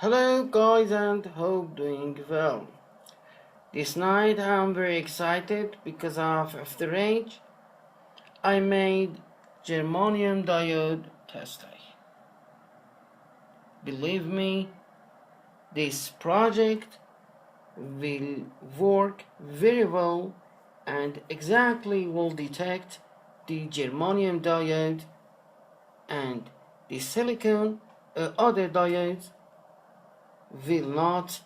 Hello guys, and hope doing well. This night I'm very excited because after age I made Germanium Diode tester. Believe me, this project will work very well and exactly will detect the Germanium diode and the silicon other diodes will not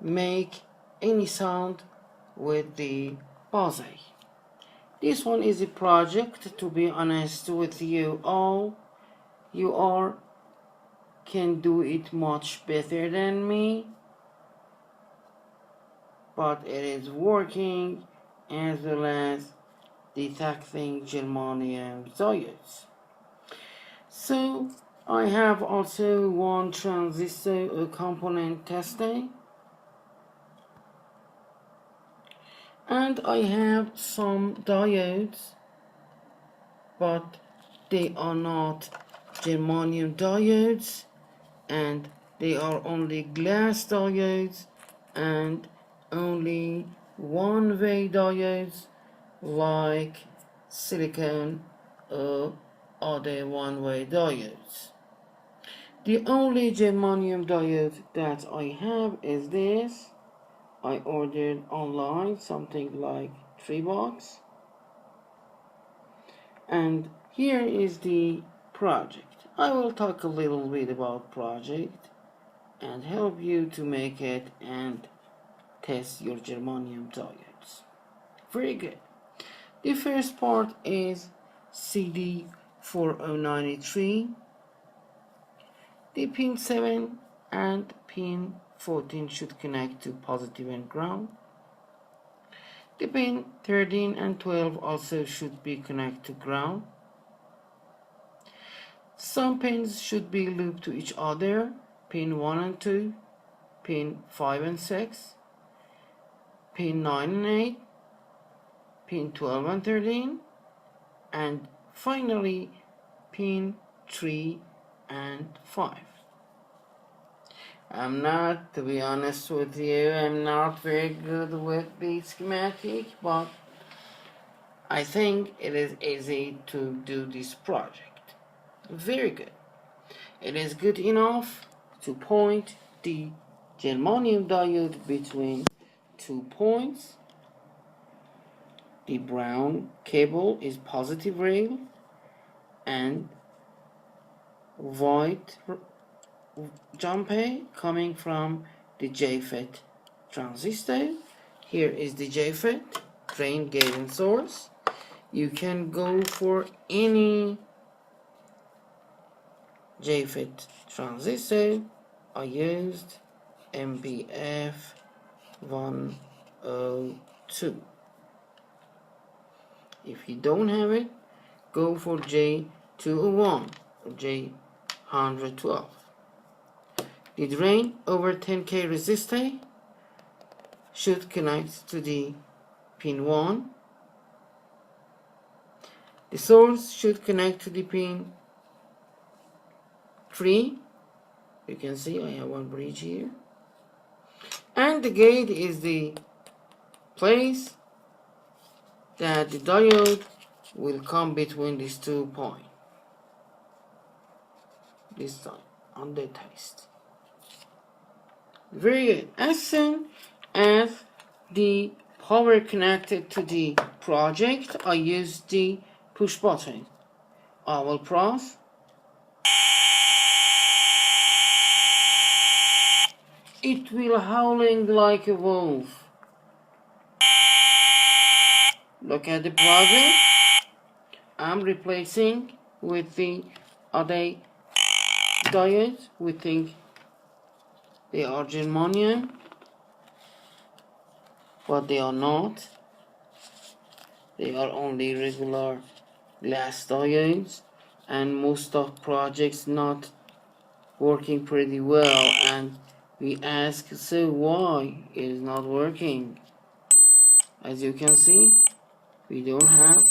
make any sound with the buzzer. This one is a project, to be honest with you all. You all can do it much better than me, but it is working as well as detecting germanium diodes. So I have also one transistor component testing, and I have some diodes, but they are not germanium diodes, and they are only glass diodes and only one-way diodes like silicon or other one-way diodes. The only germanium diode that I have is this. I ordered online something like $3, and here is the project. I will talk a little bit about project and help you to make it and test your germanium diodes. Very good. The first part is CD4093. The pin 7 and pin 14 should connect to positive and ground. The pin 13 and 12 also should be connected to ground. Some pins should be looped to each other. Pin 1 and 2, pin 5 and 6, pin 9 and 8, pin 12 and 13, and finally pin 3 and 5. To be honest with you, I'm not very good with the schematic, but I think it is easy to do this project. Very good. It is good enough to point the germanium diode between 2 points. The brown cable is positive rail and white jumper coming from the JFET transistor. Here is the JFET, drain, gate and source. You can go for any JFET transistor. I used MPF 102. If you don't have it, go for J201 or J112. The drain over 10K resistor should connect to the pin 1. The source should connect to the pin 3. You can see I have one bridge here. And the gate is the place that the diode will come between these 2 points. This time on the test. Very good. As soon as the power connected to the project, I use the push button. I will press. It will howling like a wolf. Look at the project. I'm replacing with the other diodes. We think they are germanium, but they are not. They are only regular glass diodes, and most of projects not working pretty well, and we ask, so why it is not working? As you can see, we don't have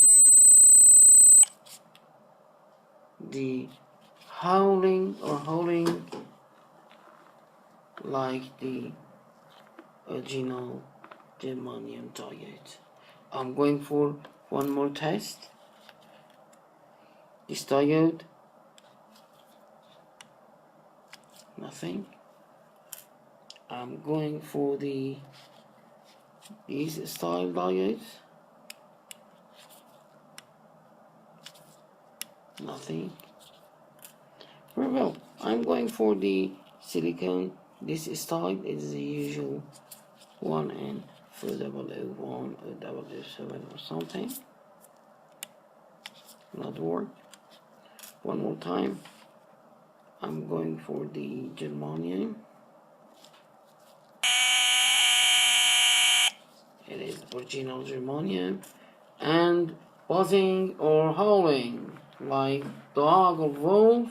the howling or howling like the original Germanium diode. I'm going for one more test. This diode, nothing. I'm going for these style diodes, nothing. Very well. I'm going for the silicon. This style is the usual one in 4001 or 007 or something. Not work. One more time. I'm going for the germanium. It is original germanium, and buzzing or howling like dog or wolf,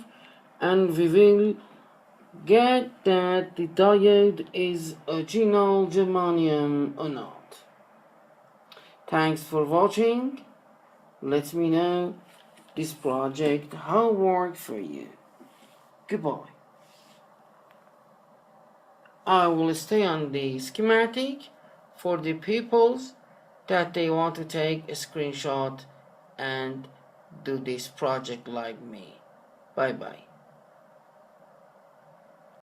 and we will get that the diode is original germanium or not. Thanks for watching. Let me know this project how it worked for you. Goodbye. I will stay on the schematic for the peoples that they want to take a screenshot and do this project like me. Bye bye.